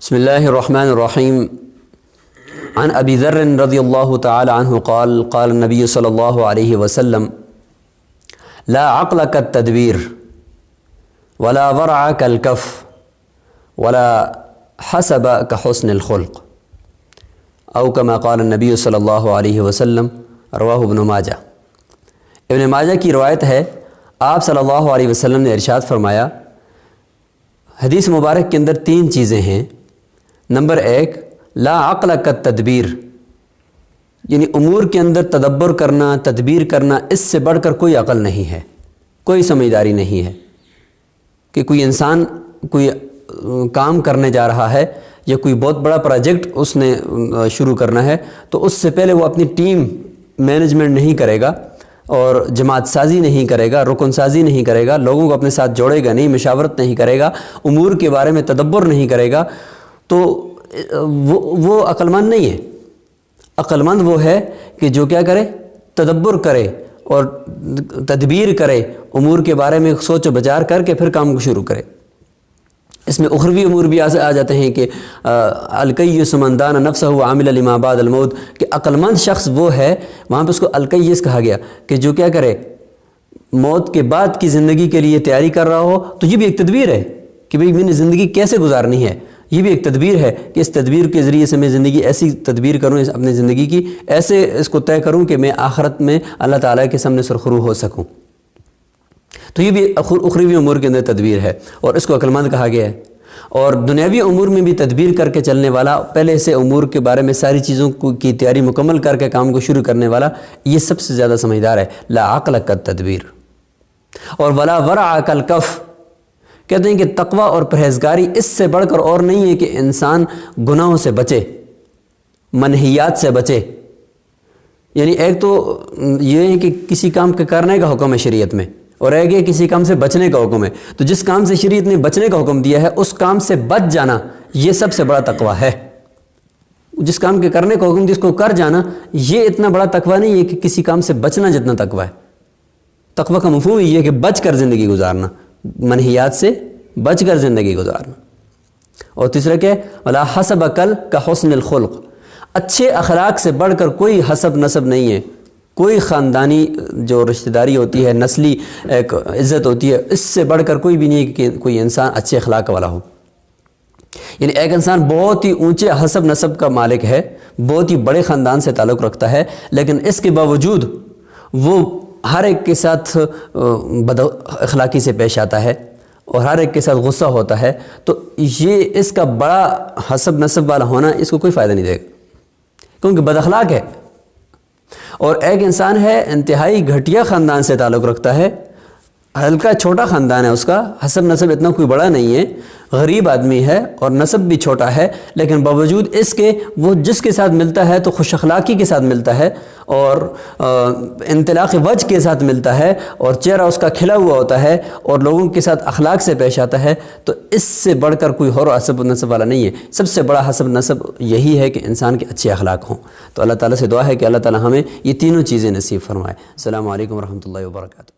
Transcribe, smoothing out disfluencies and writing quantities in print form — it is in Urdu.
بسم اللہ الرحمن الرحیم عن ابی ذر رضی اللہ تعالی عنہ قال قال النبی صلی اللہ علیہ وسلم لا عقل كالتدبیر ولا ورع كالکف ولا حسب كحسن الخلق او كما قال النبی صلی اللہ علیہ وسلم رواہ ابن ماجہ۔ ابن ماجہ کی روایت ہے، آپ صلی اللہ علیہ وسلم نے ارشاد فرمایا، حدیث مبارک کے اندر 3 چیزیں ہیں۔ نمبر 1، لا عقل كالتدبیر، یعنی امور کے اندر تدبر کرنا، تدبیر کرنا، اس سے بڑھ کر کوئی عقل نہیں ہے، کوئی سمجھداری نہیں ہے کہ کوئی انسان کوئی کام کرنے جا رہا ہے یا کوئی بہت بڑا پروجیکٹ اس نے شروع کرنا ہے تو اس سے پہلے وہ اپنی ٹیم مینجمنٹ نہیں کرے گا اور جماعت سازی نہیں کرے گا، رکن سازی نہیں کرے گا، لوگوں کو اپنے ساتھ جوڑے گا نہیں، مشاورت نہیں کرے گا، امور کے بارے میں تدبر نہیں کرے گا، تو وہ عقل مند نہیں ہے۔ عقل مند وہ ہے کہ جو کیا کرے، تدبر کرے اور تدبیر کرے، امور کے بارے میں سوچ و بچار کر کے پھر کام کو شروع کرے۔ اس میں اخروی امور بھی آ جاتے ہیں کہ الکیس من دان نفسہ وعمل لما بعد الموت، کہ عقل مند شخص وہ ہے، وہاں پہ اس کو الکیس کہا گیا کہ جو کیا کرے، موت کے بعد کی زندگی کے لیے تیاری کر رہا ہو، تو یہ بھی ایک تدبیر ہے کہ بھئی میں نے زندگی کیسے گزارنی ہے، یہ بھی ایک تدبیر ہے کہ اس تدبیر کے ذریعے سے میں زندگی ایسی تدبیر کروں، اپنی زندگی کی ایسے اس کو طے کروں کہ میں آخرت میں اللہ تعالیٰ کے سامنے سرخرو ہو سکوں۔ تو یہ بھی اخروی امور کے اندر تدبیر ہے اور اس کو عقل مند کہا گیا ہے۔ اور دنیاوی امور میں بھی تدبیر کر کے چلنے والا، پہلے سے امور کے بارے میں ساری چیزوں کی تیاری مکمل کر کے کام کو شروع کرنے والا، یہ سب سے زیادہ سمجھدار ہے۔ لا عقل كالتدبیر۔ اور ولا ورع كالکف، کہتے ہیں کہ تقوی اور پرہیزگاری اس سے بڑھ کر اور نہیں ہے کہ انسان گناہوں سے بچے، منہیات سے بچے۔ یعنی ایک تو یہ ہے کہ کسی کام کے کرنے کا حکم ہے شریعت میں، اور ایک ہے کسی کام سے بچنے کا حکم ہے۔ تو جس کام سے شریعت نے بچنے کا حکم دیا ہے، اس کام سے بچ جانا یہ سب سے بڑا تقوی ہے۔ جس کام کے کرنے کا حکم دیا اس کو کر جانا، یہ اتنا بڑا تقوی نہیں ہے کہ کسی کام سے بچنا جتنا تقوی ہے۔ تقوی کا مفہوم یہ ہے کہ بچ کر زندگی گزارنا، منہیات سے بچ کر زندگی گزارنا۔ اور تیسرا کیا ہے، ولا حسب كحسن الخلق، اچھے اخلاق سے بڑھ کر کوئی حسب نسب نہیں ہے، کوئی خاندانی جو رشتہ داری ہوتی ہے، نسلی ایک عزت ہوتی ہے، اس سے بڑھ کر کوئی بھی نہیں ہے کہ کوئی انسان اچھے اخلاق والا ہو۔ یعنی ایک انسان بہت ہی اونچے حسب نسب کا مالک ہے، بہت ہی بڑے خاندان سے تعلق رکھتا ہے، لیکن اس کے باوجود وہ ہر ایک کے ساتھ بد اخلاقی سے پیش آتا ہے اور ہر ایک کے ساتھ غصہ ہوتا ہے، تو یہ اس کا بڑا حسب نسب والا ہونا اس کو کوئی فائدہ نہیں دے گا، کیونکہ بد اخلاق ہے۔ اور ایک انسان ہے انتہائی گھٹیا خاندان سے تعلق رکھتا ہے، ہلکا چھوٹا خاندان ہے، اس کا حسب نسب اتنا کوئی بڑا نہیں ہے، غریب آدمی ہے اور نسب بھی چھوٹا ہے، لیکن باوجود اس کے وہ جس کے ساتھ ملتا ہے تو خوش اخلاقی کے ساتھ ملتا ہے اور انطلاق وجہ کے ساتھ ملتا ہے اور چہرہ اس کا کھلا ہوا ہوتا ہے اور لوگوں کے ساتھ اخلاق سے پیش آتا ہے، تو اس سے بڑھ کر کوئی اور حسب نسب والا نہیں ہے۔ سب سے بڑا حسب نسب یہی ہے کہ انسان کے اچھے اخلاق ہوں۔ تو اللہ تعالیٰ سے دعا ہے کہ اللہ تعالیٰ ہمیں یہ تینوں چیزیں نصیب فرمائے۔ السلام علیکم ورحمۃ اللہ وبرکاتہ۔